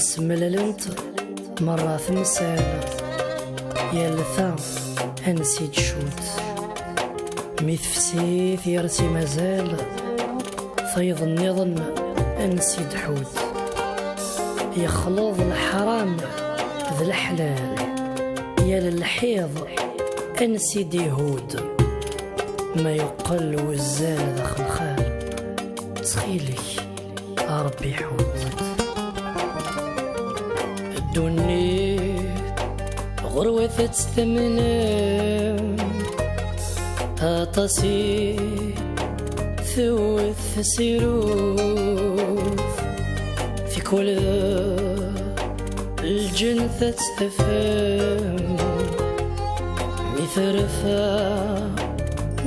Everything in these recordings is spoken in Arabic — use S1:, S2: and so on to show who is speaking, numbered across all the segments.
S1: مسمللنت مرة ثمسالة يا لثا أنسيد شوت ميثفسيث يرسي مازال فيض النظن أنسيد حوت يخلط الحرام ذا الحلال يا للحيض أنسيد يهود ما يقل وزال داخل خال سخيلك ربي حوت الدنيا غروة تستمنى أطاسي ثوث سيروف في كل الجنة تستفهم مثرفة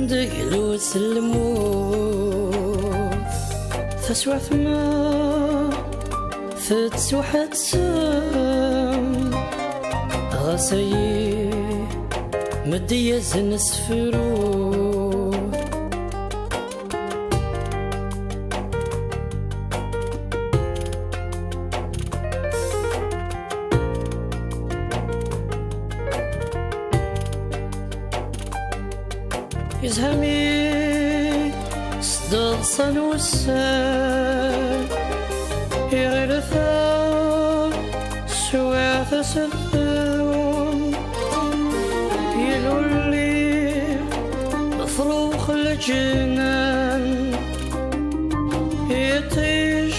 S1: دقلو سلموف تسوى ثما تتسوى تسام غسي مدي يزن سفرو يزهمي صدق صنوسان يغرثا سواث سفاون يلولي مفروخ الجنان يطيش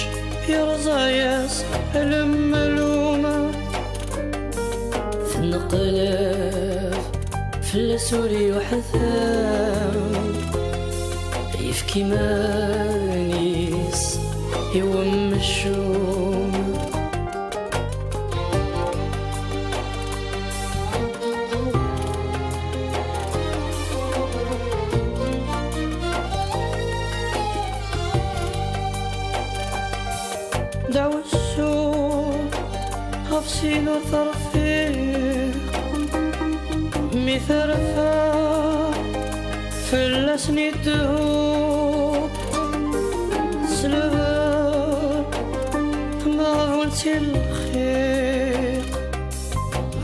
S1: يرزاياس الملومة في النقلاف في السوري وحثام يفكي مانيس يوم الشوم دعوة السوق هفسين وثرفيق مثرفة في اللسن الدهوب سلبا ما ولتي الخير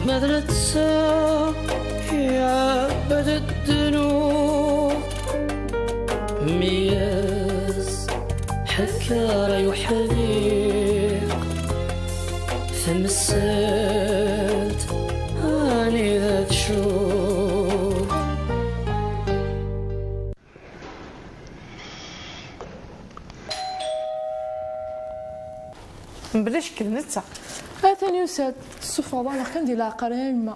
S1: ماذا تسا يا عبد الذنوب مياز حكار يحليق ثمسات اني ذات شوق
S2: بلاش كنتسا
S3: ثاني وساد السفرة انا كندير لها قريمة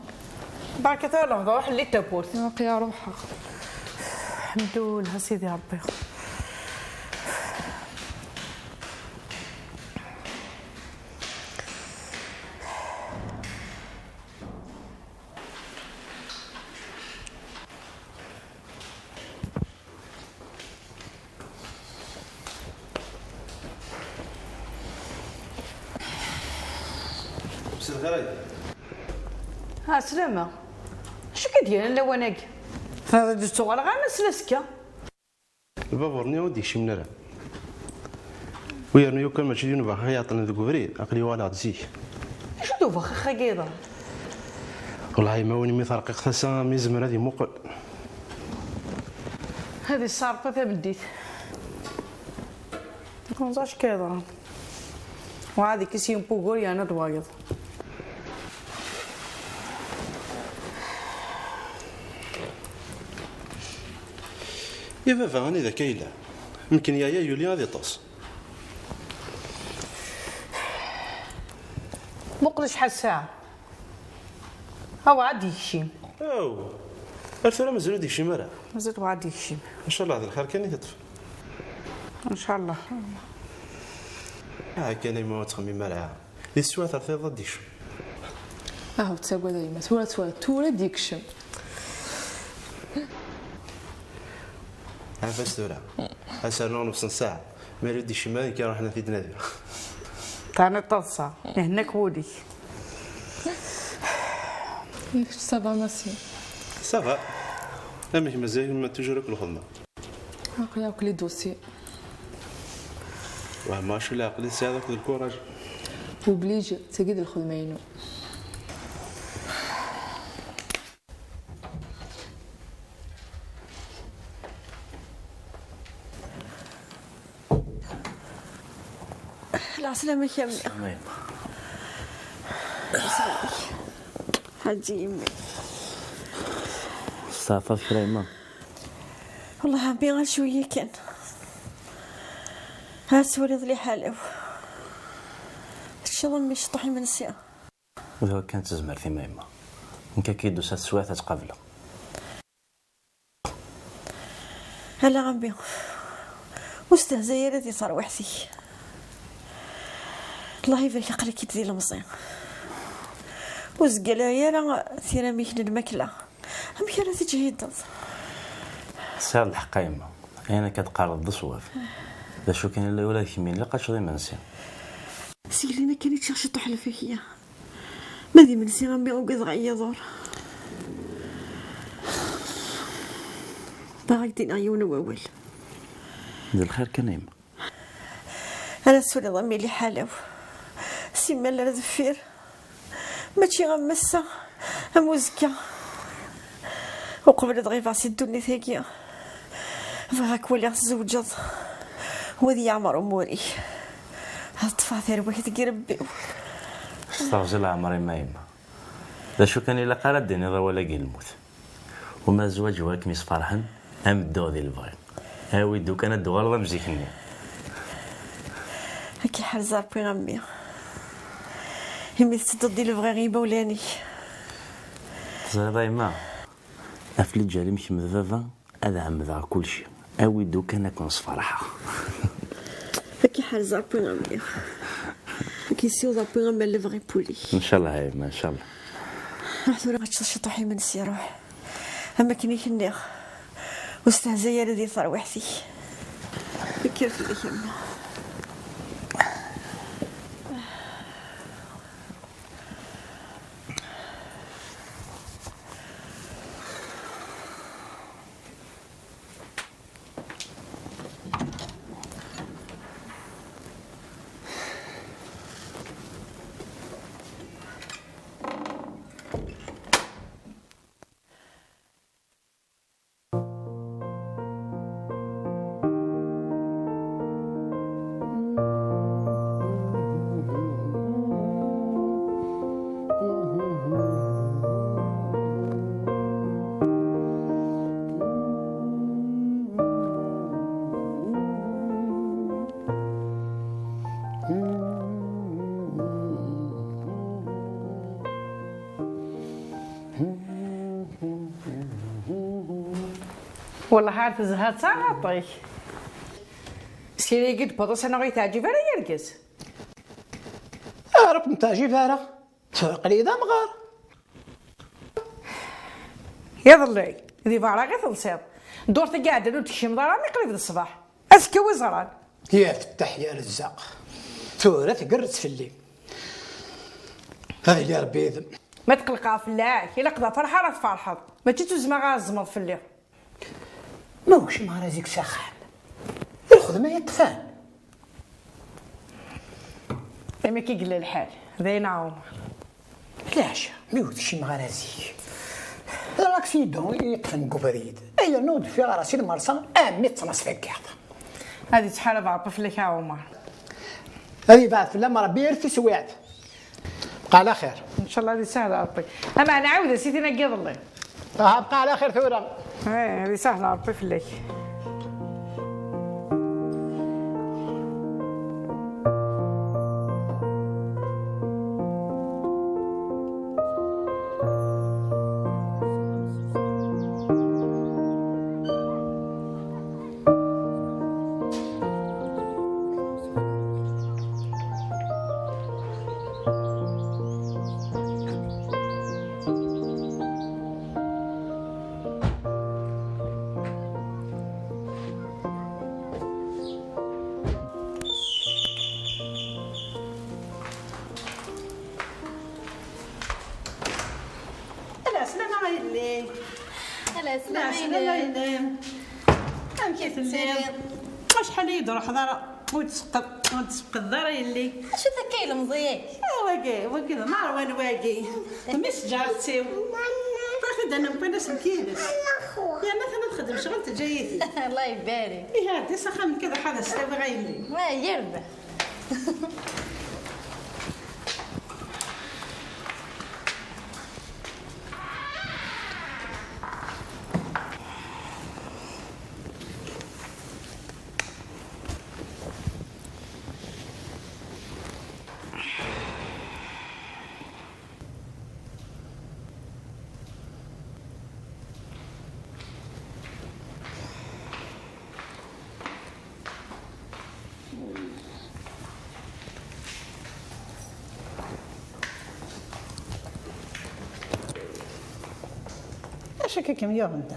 S2: بركة الله روح اللي تابوت
S3: نقي روحها
S2: الحمد لله سيدي ربي ها سلامة شو كدير لواناك هذا دوزتو غير مسلسكا
S4: البابور نيو ديك من راه ويرنو يو كان ماشي دينو باغي يعطينا ذوك بريد اقلي ولا تزيك
S2: شو دوفا خا كيضا
S4: والله ما وني مي فرقيق ثاسا مي زمر هذه موقع
S2: هذه الصارفة تبديت كونزاش كيضا وهذه كيسيون بوغوري انا دوايض
S4: يا بابا راني ذا كايله يمكن يا يولي غادي طاس
S2: مقل شحال ساعة هاو عاد يكشيم
S4: او الثرى مازالو ديك شي مرة
S2: مازال عاد يكشيم
S4: ان شاء الله هذا الخير كان يتطفى
S2: ان شاء الله
S4: كان ما تخمم معها لي سوات ثلاثه ضد ديك
S3: اهو تساقوا دايما تورا ديكشم
S4: عافاس ثورة اسالنا نص ساعه ما يرد شي مال كي رحنا في دنادي
S2: تاني طلصة هناك ودي
S3: صافا ماسي
S4: صافا امك مازال ما تجرك الخدمه
S3: هاك لي دوسي
S4: وما شو لا قلت هذاك الكوراج
S3: وبليج تجد الخدمينو.
S5: لا سلامك يا أمي.
S6: سلامك.
S5: حاجي يمي.
S6: صافا كريمة.
S5: والله عمي غير شوية كان. هات ولد لي حاله. الشغل مش طحي من السيا.
S6: وذا كانت تزمر في مايمة. نكا كيدو سات سواثة قبله.
S5: هلا عمي. واستهزا يا ردي صار وحدي. الله يبارك عليك تدي المصين. وزقلا يا لا ثيرا ميكن الماكلة. هم كان تجهيد.
S6: سير الحقيمة. أنا كتقارض بصواف. لا شو كان إلا ولا كمين لقاش غير منسي.
S5: سيلي ما كانت تشرش طحل فيك هي. ما دي منسي عمي وقز غاية دور. باغي دين عيون وأول.
S6: ذي الخير كنيمة.
S5: أنا سولي ضمي لي حالو. سيما لا دفير ماشي غمسة موزكا وقبل دغيا فاسي الدنيا ثاقية فهاك ولي تزوجت وذي عمر أموري هالطفا ثير وحدك ربي
S6: استغزل عمري مايمة. لا شو كان إلا قال الدنيا ضا ولا الموت. وما زواج واك ميس فرحن أم الدو ذي الفاي. هاوي دو كان الدو غلظة مزيكني.
S5: هكي حرزار بي غمي همي تتضدي لبغي غيبة ولاني
S6: زرا ما أفلي جاري مش مذبابا هذا عم ذا كل شيء. أوي دو كان أكون صفرحة.
S5: هكي حرزار بي غمي هكي سيوضا بي غمي لبغي بولي.
S6: إن شاء الله هاي ما إن شاء الله.
S5: حثورا غتشطشي طوحي من سي روح. أما كني كنيغ واستهزا يا ردي صار وحدي. كيف اللي يهمنا.
S2: والله عارف زهات صعطي سيري قد بطوس انا غير تعجب على يرقص
S7: رب نتاجي فارغ تفرق لي ذا مغار
S2: يظلي ذي فارغ غير تلصيط دورتي قاعده لو تشم ضرامي قريب الصباح اسكي وزران
S7: يا فتح يا رزاق ثورة تقرت في الليل هذا اللي ربي يذم
S2: ما تقلقها في الله الا قضى فرحه راه تفرحض ما تجوز ما غازمض في الليل
S7: ماهوش مغرازيك ساخن الخدمة يطفال
S2: ما كيقل الحال هذا ينعوم
S7: علاش ما يودش مغرازيك راك سيدو يطفن قبريد اي نود في راسي المرسى امي تنص في الكعبه
S2: هذه تحارب عطف في لك عمر
S7: هذه بعد في لما ربي يرثي سويعت بقى على خير
S2: ان شاء الله هذه سهله ربي اما انا عاوده سيتي نقي ظلي
S7: بقى على خير ثوره
S2: هذه سهله ربي في لك
S8: سلام كيف الليل؟
S2: شحال يدور حضره وتسقط الدار يلي
S8: شو ذا كاين مضياك
S2: واقي نهار وانا واقي مس جارتي تاخذ انا بنا سكينس يا مثلا تخدم شغل تجيتي
S8: الله يبارك
S2: ايه هادي سخن كذا حدا استوى غيري
S8: ما يربح
S2: اش هكا كم يوم انت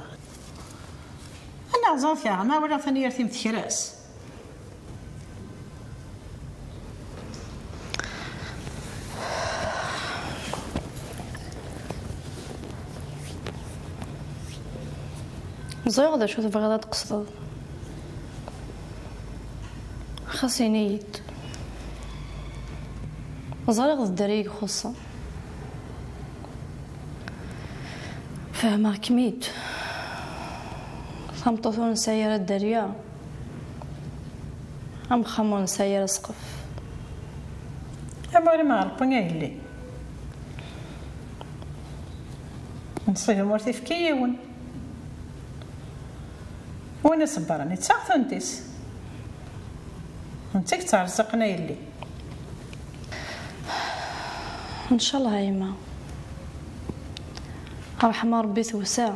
S2: انا عزلت يا ما ولا ثاني يرتي متكراس
S9: زوي غدا شو تبغي تقصد خاصني نيت زرق الدريق خصة فهما كميت خمطوثون سيارة الدريا أم خمون سيارة سقف
S2: أما ما عرفني اللي نصير مرتي في كيون وانا صبراني تساقط انتس انتك تعرزقنا يلي
S9: إن شاء الله هايما رحمة ربي توسع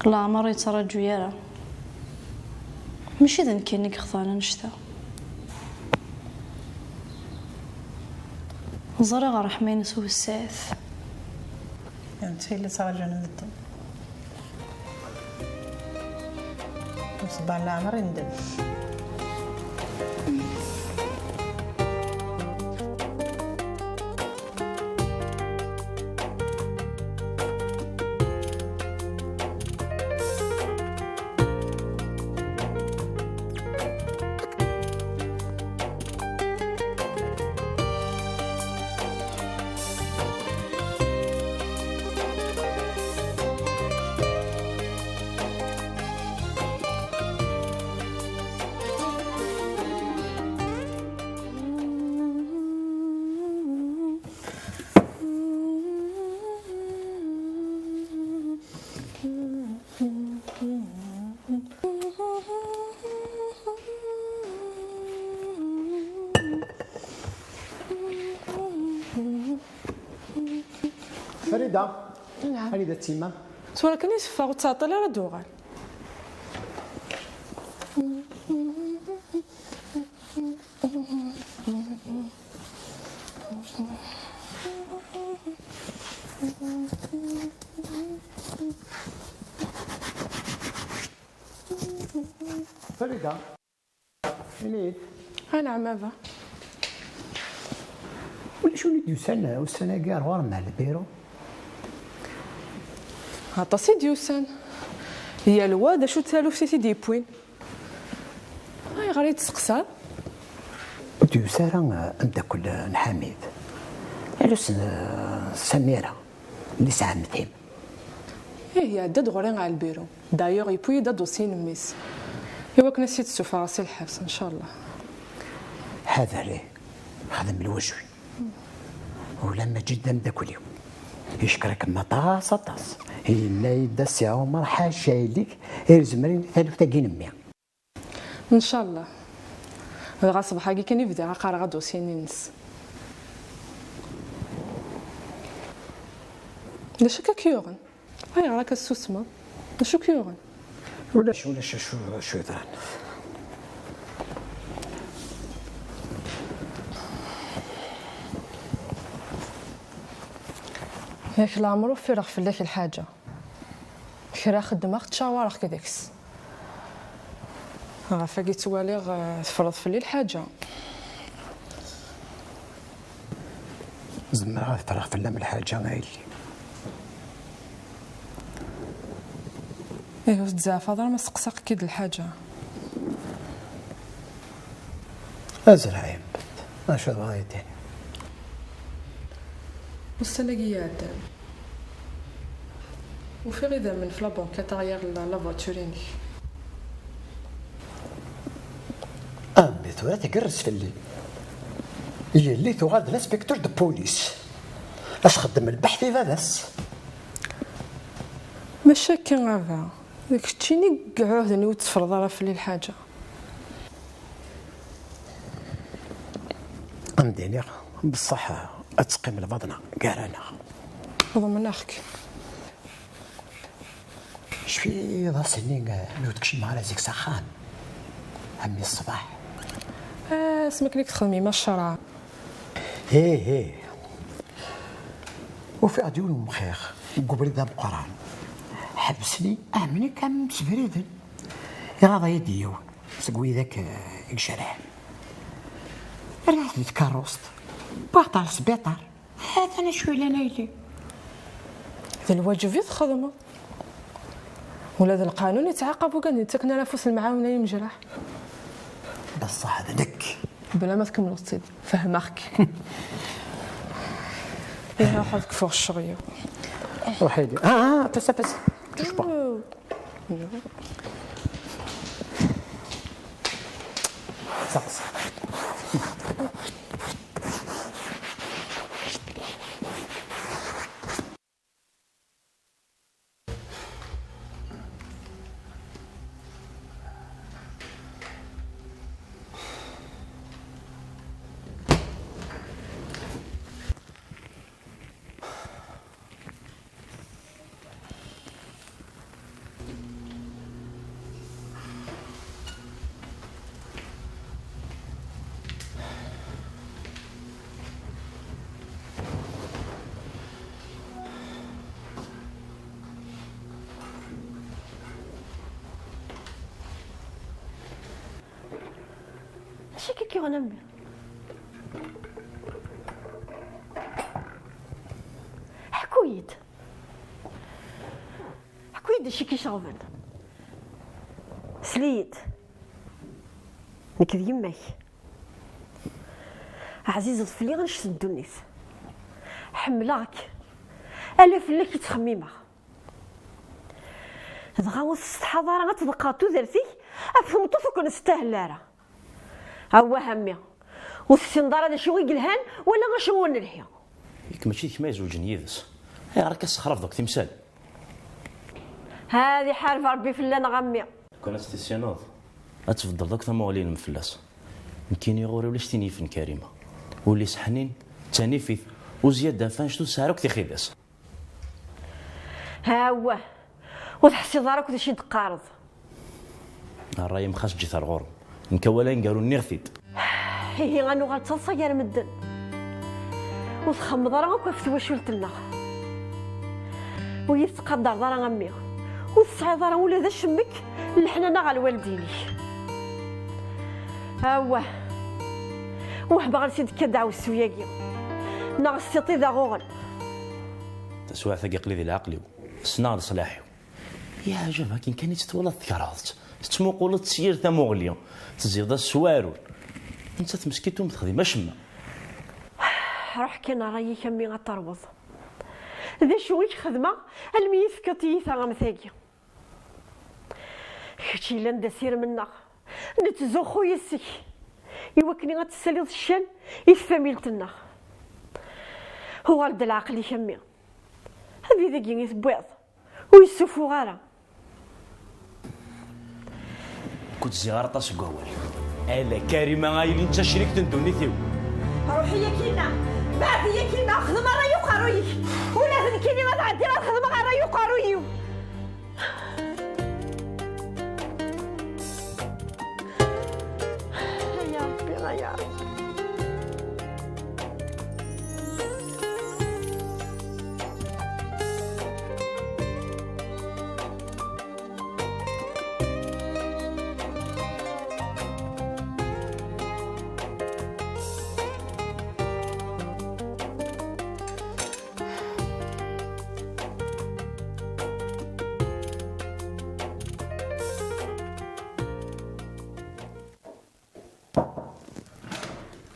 S9: لا عمر يترجو يرى ماشي ذن كينك خطانا نشتا زرق رحمة نسو الساث
S2: انت اللي ترجعنا ندم وصبع العمر ندم
S7: فريدة فريدة تيما
S3: سواء كان يسفى وتعطل على دوغال
S7: فريدة منين
S3: أنا عمابة
S7: ولا شو اللي ديوسان والسنة كاع غور مع البيرو
S3: عطاسي ديوسان هي الواد شو تالو في سيدي بوين هاي غادي تسقسى
S7: ديوسان أمداكل نحميد علاش سميرة اللي ساهمتهم
S3: هي داد غورين على البيرو دايوغ يبوي دا دوسي نميس إوا كنا نسيت تشوف راسي الحبس إن شاء الله
S7: هذا ليه خدم الوجوي ولما جدا مداكل يوم يشكرك مطاس طاس إلا يدا الساعة وما حاشا ليك يرزمرين ألف تاكين مية
S3: إن شاء الله غاصب حاجي كان يبدا قارا غادو سينينس ليش هكا كيوغن هاي راك السوسمة شو كيوغن
S7: ولا شو يدران
S3: ياك العمرو فيرغ في لك الحاجة كرا خدمة تشاورخ كذاكس فاقي تواليغ تفرض في الليل حاجة
S7: زعما تفرغ في اللام الحاجة غايلي
S3: ايوا تزعف هضر ما سقساق كيد الحاجه.
S7: ازرعين اش بغا يدير
S3: وستلاقي عدام وفي غدا من في لابونك تغير لا فواتوريني.
S7: امي ثورة تقرس في الليل هي اللي تغاد الانسبكتور دو بوليس اش خدم البحث بس
S3: ماشي كان غافا داك الشيء قعودني وتفرض راه في الليل حاجه.
S7: امديني بصح اتسقيم البطنه كاع انا
S3: خذ من اخك
S7: شفي ذا سنين نودكشي مع رازيك سخان عمي الصباح.
S3: اسمك ليك تخدمي ما الشرع.
S7: هي وفي عديون مخيخ قبل ذا القران حبسني امني كم سبريدن يا هذا يديو سقوي ذاك الشرع رحت نتكروست بطل سبيطار هذا انا شوي لنايلي
S3: هذا الواجب يتخدمه ولا هذا القانون يتعاقبوا كان تكنا نفس المعاونه يمجرح
S7: بصح هذا دك
S3: بلا ما تكملوا الصيد فهمك. يا حظك فوق الشغيه
S7: وحيدي بس تشبع سقس
S5: ماشي كي غنمي حكويد شي كيشغفن سليت نكذ يماك عزيزة طفلي غنشت الدنيت حملاك ألاف لك يتخميمة دغا وسط حضارة غتبقى تودرتي أفهم طفك ونستاهل لارا هو همي والسندارة هذا شو يقلهان ولا غشو نلحيا
S6: ياك ماشي كما يزوجن يدس راه كتسخرف دوك تمثال
S5: هذه حارفة ربي فلان غمي
S6: كون استيسيونوض اتفضل دوك ثمولين المفلاس يمكن يغوري ولا شتيني فن كريمه واللي سحنين تاني فيث وزياده فانشتو ساروك تيخيدس
S5: ها هو وتحسي دارك ودا شي تقارض
S6: الراي مخاش جيت الغور نكوالين قالوا نيرثيد
S5: هي غنو غتصير مدن وتخمض راه كيف تواشولتنا ويتقدر دار غمي وتصعد راه ولا ذا شمك الحنانه غا الوالديني ها هو وحبا غنسيد كدعو السوياقي ناغستي ذا غوغل
S6: تسوع ثقيق لي ذي العقلي سنا لصلاحي يا عجب كي كان يتولى ذكرات تموقول تسير ثموغليا تزيد السوارون انت تمسكيتو متخدي ما شما
S5: روح كان رايي كمي غتروض ذا شويك خدمه الميف كتيثا غمثاقي كتشي لان دسير منا نتزوخو يسك يوكني غتسالي الشام يفاميلتنا هو رد العقل كمي هذه ذاك يثبوض ويسوفو غارة
S6: كنت زغار طاس قوال الا كريمه غايلين انت شريكت دونيتيو
S5: روحي يا كينا بعد يا كينا خدمه راه يقاروي ولا ذنكيني ما تعدي راه خدمه راه يقاروي يا ربي يا ربي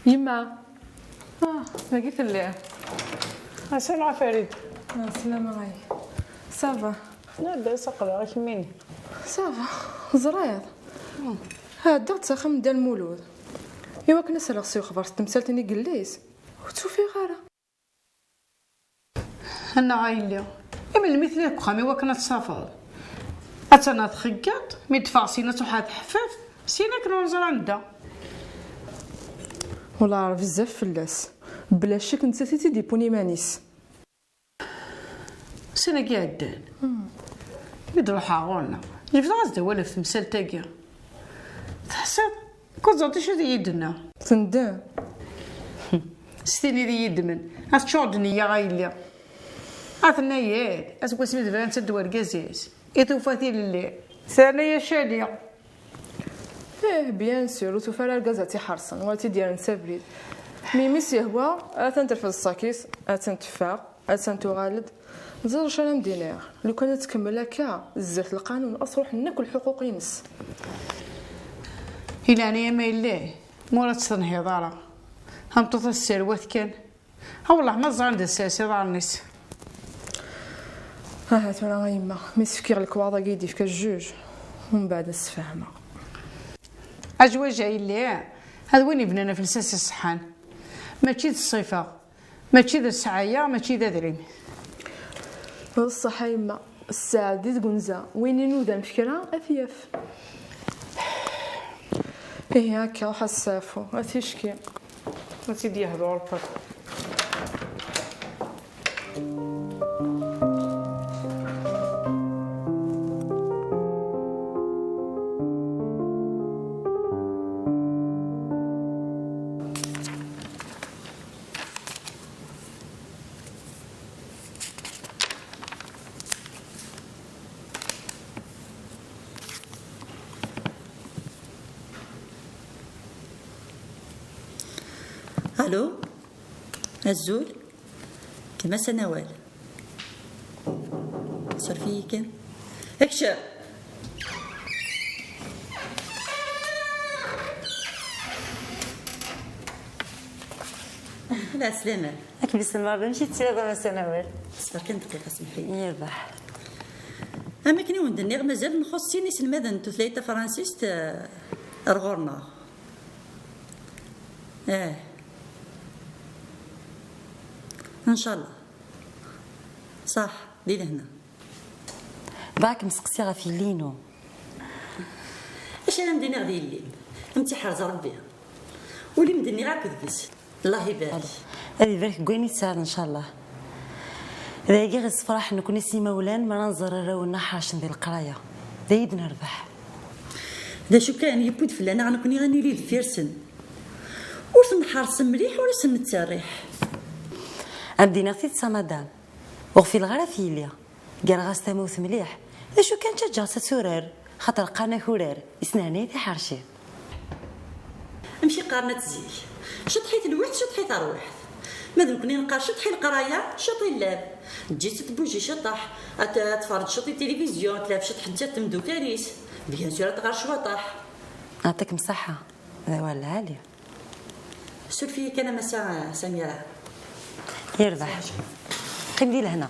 S3: يما لقيت اللي
S2: سلعة فريد.
S3: السلامة غاي. صافا
S2: لاباس اقرا غير كميني.
S3: صافا زريض. هادا تسخم ديال المولود. ايوا كنا سالغ خبر التمثال تاني قليس وتشوفي غاره.
S2: انا عايله اما المثل كخامي وكنا تسافر اتنا تخقط مدفع سينا تحات حفاف سينا كنا نزر عندها
S3: والله عارف بزاف فلاس بلا شك نسيتي ديبوني مانيس
S2: سينا قاعدين يدروح عاونا جبت غاز ولا في تمثال تاقي تحسب كنت زرتي شو دي يدنا
S3: تندم
S2: ستيني دي يدمن هتشعدني يا غايلة عثنايات اسكو سميت فان تدوار قزيز يتوفاتي للي ثانية شالية
S3: بيان سور وتوفى الكازاتي حرصا والتي ديال نسابريد ميميس يهوى اتن ترفض الساكيس اتن تفاق اتن تغالد زر شرم دينار لو كانت تكمل هكا زرت القانون اصرح ناكل حقوق ينس
S2: إلا أنا ما إلاه مورا تستنهي ضارة هم توصل السروات كان والله ما زال عند الساسي ضار الناس
S3: ترى غيما مسفكير الكواضا قيدي فيك الجوج ومن بعد السفاهمة
S2: أجواج إلا هذا وين يبنانا في الساس الصحان ماشي ذا الصيفة ماشي ذا السعاية ماشي ذا دريم
S3: الصحة يما الساعة دي تقنزا وين نودا مفكرة أثياف هكا وحسافو أثيشكي
S2: سيدي يهضر ربك
S10: الو الزول كما سنوال صار فيه كان اكشف لا سلامة
S5: راك بسمع مشيت تسالى ما سنوال
S10: صبر كان دقيقة سمحي
S5: يربح
S10: اما كني وندني مازال نخصني سلماذا ثلاثة فرنسيس رغورنا ان شاء الله صح دي لهنا
S5: باك مسقسي في اللينو
S10: اش انا مديني غادي الليل انت حرز ربي ولي مدني غا كذبس الله يبارك
S5: هذه بالك كويني تساعد ان شاء الله ذاكي غير الصفراح نكون اسمي مولان ما ننظر راونا حاش ندير القرايه دايد نربح
S10: ذا شو كان يبود فلانا غنكوني غني لي فيرسن واش نحرص مليح ولا نتسرح
S5: عندي نغتي تسا مدام وغفي الغرا في ليا قال غاس تموت مليح ذا شو كان تجا تسورر خاطر قانا كورار اسناني تي حرشي
S10: امشي قارنة زيك شطحيت الوحد شطحيت الروحد ماذا كوني نقار شطحي القرايه شطي اللاب تجي تبوجي شطح تفرج شطي التلفزيون تلعب شطح حتى تمدو كاريس بيان سور تغار شواطح
S5: يعطيك مصحه هذا هو العالي
S10: سولفي كان مساء سميرة
S5: يربح قيم لي لهنا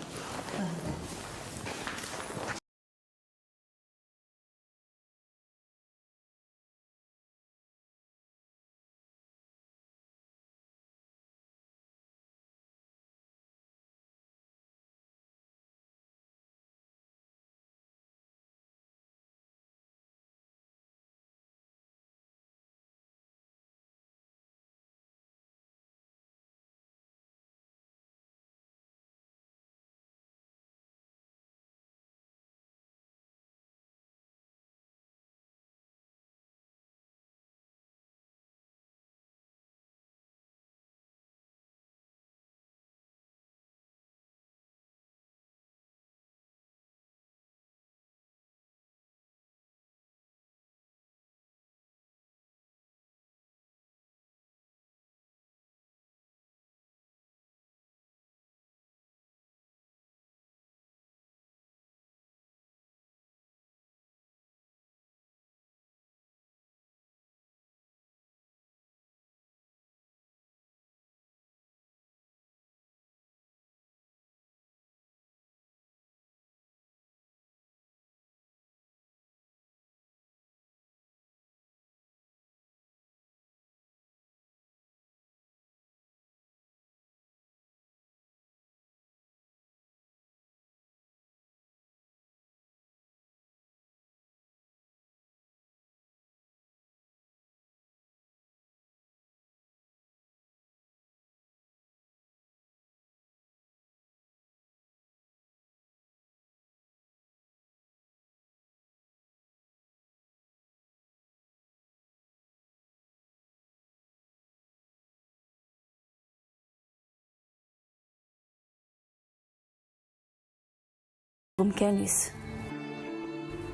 S9: بمكانيس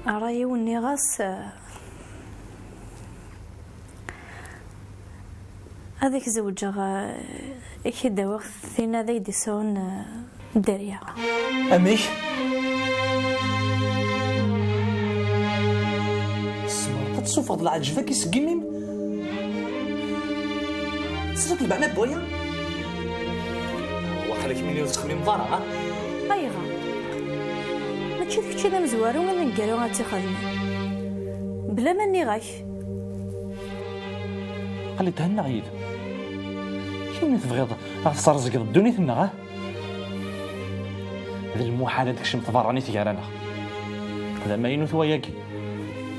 S9: رايي وني غاس هذيك زوجها كدا وقت ثينا ذي ديسون الدريا
S11: أميك سمعت تصوف هاد العجفة كيسقيميم تصدق البعنات بويا وخليك مني وتخميم ضارع
S9: أيغا ماشي داكشي ذا مزوار ولا نقالو غاتي خدمي بلا ما نيغاش
S11: خلي تهنى غيد كيما تبغيض راه تسرزق الدنيا تما هذا المحال داكشي متبراني تيرانا هذا ما ينوث وياكي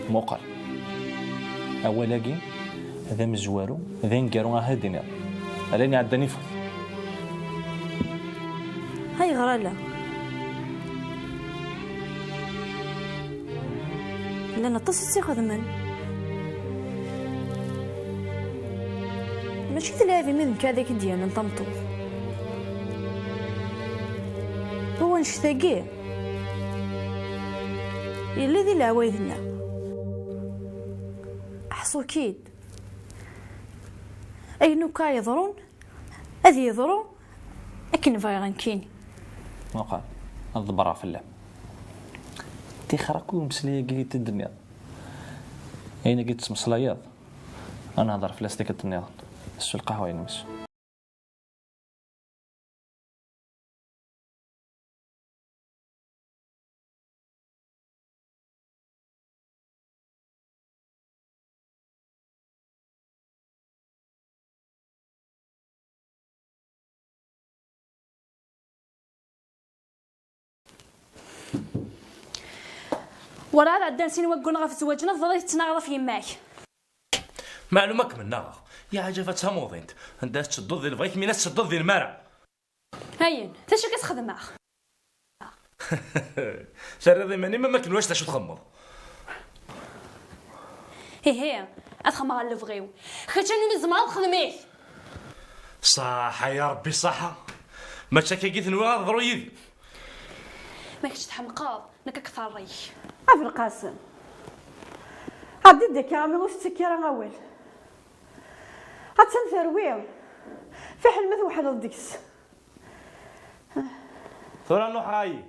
S11: موقر اولاكي هذا مزوارو هذا نقالو هادينا راني عداني فوق
S9: هاي غرالا لأن الطاسة خدمان ماشي تلاعبي من كذاك ديالنا نطمطو هو نشتاقيه إلا ذي العوايدنا أحصو كيد أينو كا يضرون أذي يضرون أكن فايغان كيني
S11: موقع الضبرة في اللعب تيخرق ومسلية قلت الدنيا أين قلت اسم صلايات أنا هضر في لاستيك الدنيا السو القهوة ينمس
S9: ورا هذا عدان سين وقونا في زواجنا فضلت تناغض في يماك
S6: معلومة كملنا يا عجفتها موضينت عندها تشدد ذي الفايك مينات تشدد ذي المارع
S9: هاين تاشو كتخدم معاه
S6: شري ذي ماني ما كنواش تاشو تخمض
S9: هي اتخمى على اللي بغيو خاطر زمان خدميت
S6: صح يا ربي صح ما تشكي قيت نوا ضرو يدي
S9: ما كنتش تحمقاض نك كثر ريش
S5: عبد القاسم عبد الدك عامل واش تسكر اول غتنثروي في حلمة واحد الدكس
S6: ثورة نوحاي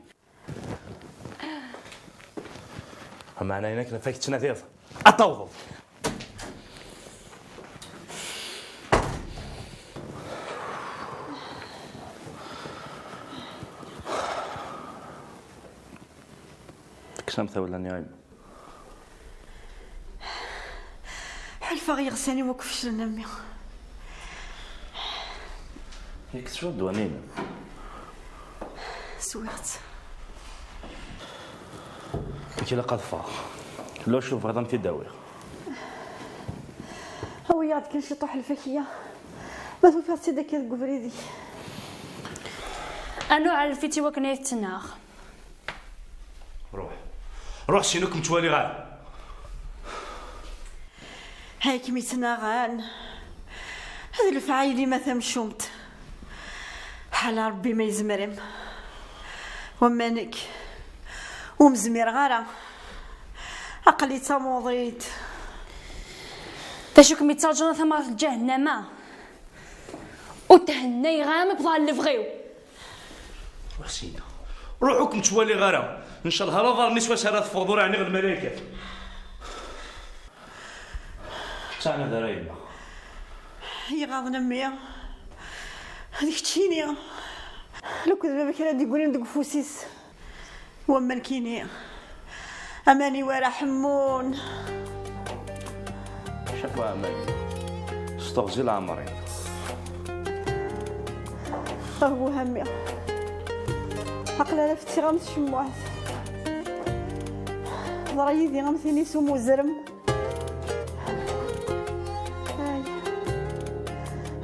S6: معنا هناك نفاك تناثير أطوض كشمثة ولا نايم
S5: حلفة غيغساني وكفش لنمي
S6: هيك شو دوانين
S5: سويت
S6: كي لقد فاق لو شوف غدا تداوي
S5: هو يعد كان شي طوح الفاكهة ما توفرتي داك الكبريدي
S9: انا عرفتي وكنا يتناغ
S6: روح شنوك متوالي غال
S5: هايك ميتناغان هذا الفعايلي ما ثمشومت حال ربي ما يزمرم ومانك ومزمير غارة عقلي تموضيت
S9: تاشوك ميتاجنا ثما في جهنم وتهني غام بضال اللي بغيو
S6: روح سينا روحكم متوالي غارة ان شاء الله لا ظهر نسوة سارات فوضور يعني غير الملائكة تاعنا درايبنا
S5: هي غاضنا مية هذيك تشيني لو كنت بابا كان غادي يقولي ندق فوسيس وما كيني اماني ورا حمون
S6: شافوا اماني استغزي العمرين
S5: هو همي عقلا لفتي غمس شموعت ضريدي غمثيني سمو زرم هاي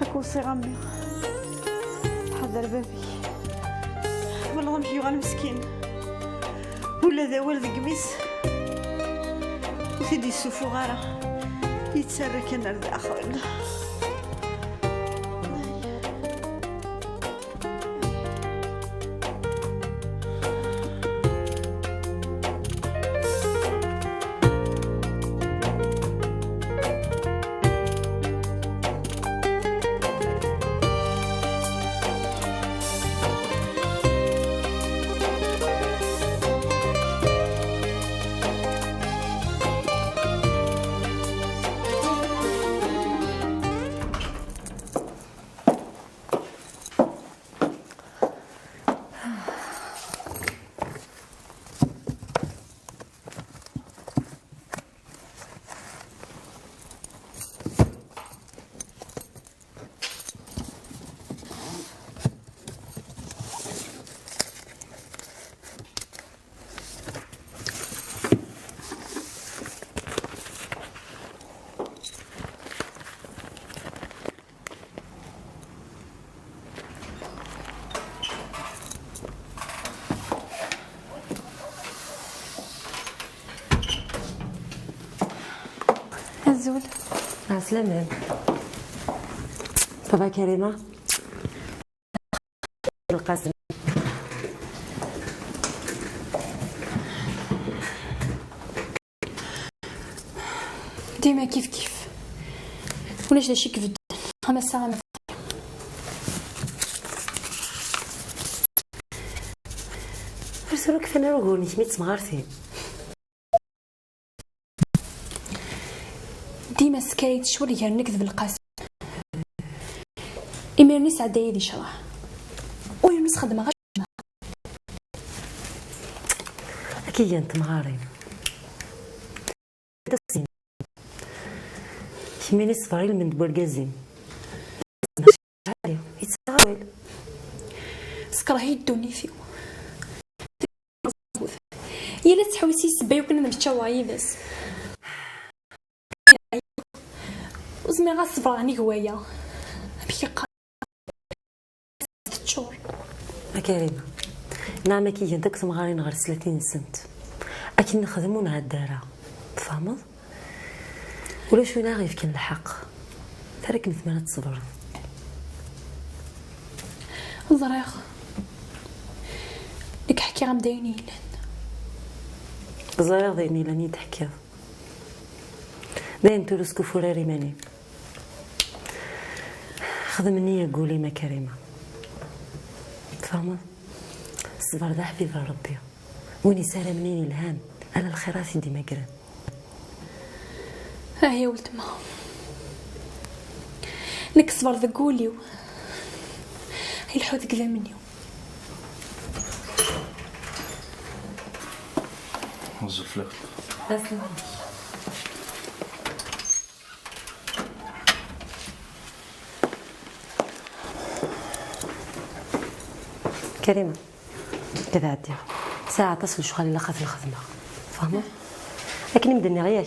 S5: هاكو سي غمي حضر بابي والله غنمشيو غا المسكين ولا ذا ولد قميص وسيدي السوفو غارة يتسرى كان الداخل
S9: زول
S10: عسلامة بابا كريمة القاسم.
S9: ديما كيف كيف ولاش داشي كيف خمس ساعة
S10: رسولك فين رقوني سميت صغارتي
S9: ديما سكايت شوري غير نكذب القاسم إميرني سعدا يدي شرح ويونس خدمة غير
S10: أكيد أنت مغارين كميني صفاريل من بورقازين يتساويل
S9: سكره يدوني فيه يلا تحوسي سبايو كنا نمشيو عيدس وزمي غاصبر عني هوايا بيقا تشور
S10: كريمة نعم كي انت كنت مغارين غير 30 سنت اكن نخدمو مع الدارة فهمت ولا شو ناغي كان الحق ترك مثمنة تصبر
S9: الزريخ لك حكي غام دايني
S10: الزريخ دايني لاني تحكي دايم تورسكو فوراري ماني خدمني يا قولي ما كريمة فهمت الصبر ده حبيب ربي ويني سالة منين الهام على الخيرات ديما قران
S9: ها هي ولد ما لك الصبر ذا قولي هي الحوت كذا مني
S6: وظف لك
S10: كريمة كذا عدي ساعة تصل شغالي لقى في الخدمة فاهمة؟ لكن مدني غياك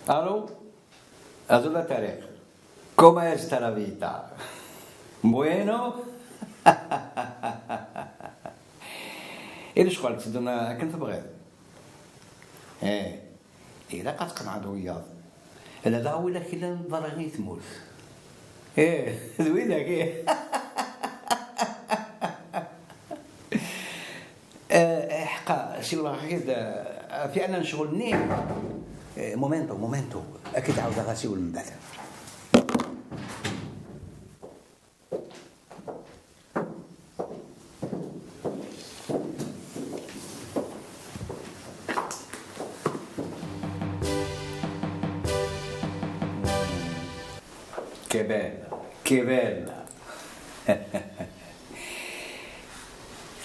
S12: Aló, Azul Tarek, ¿cómo está la vida? Bueno, إيش قالت دونا كنت بغير؟ إذا قد قنعت وياض، إلا داوي لك إلا ضرغني تموت. ذوينك حقا سي الله خير في أنا نشغلني مومنتو أكيد عاود غاسي من بعد. كي بيلا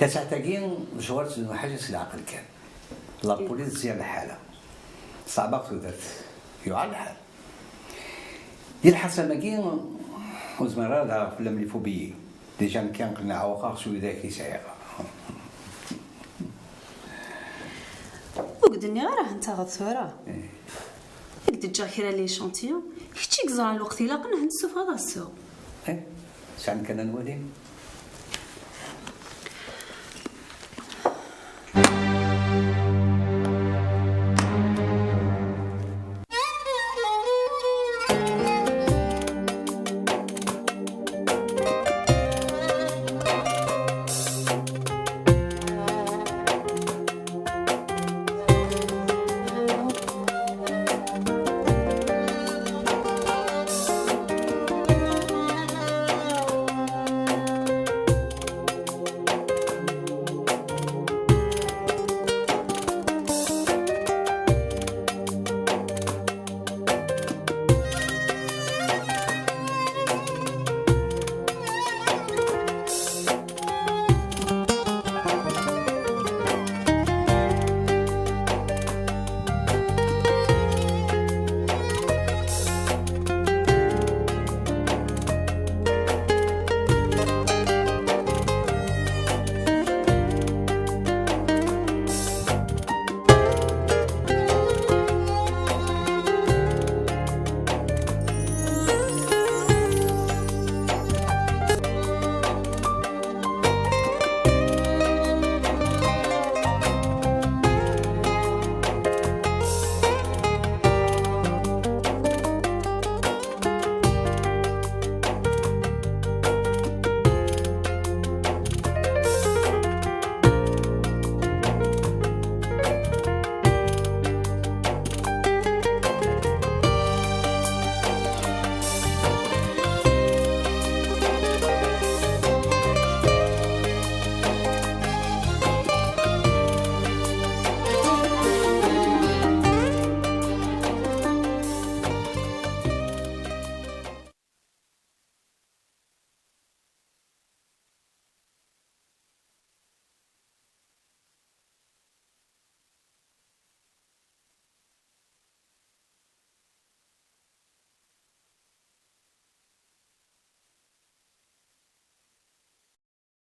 S12: تسعتاقين مشوارت انه حاجه العقل كان لا بوليس زيان الحاله صعبة درت يوعى الحال ديال الحسن ماكي وزمرا هذا فيلم اللي فوبيي ديجا كان قناع وقع شو ذاك يسعيق
S13: وقدني راه انت غتصورا قد تجا كرا لي شونتيون كنتي كزرا الوقت الا قلنا هندسو في هذا السوق
S12: ساعه كان نولي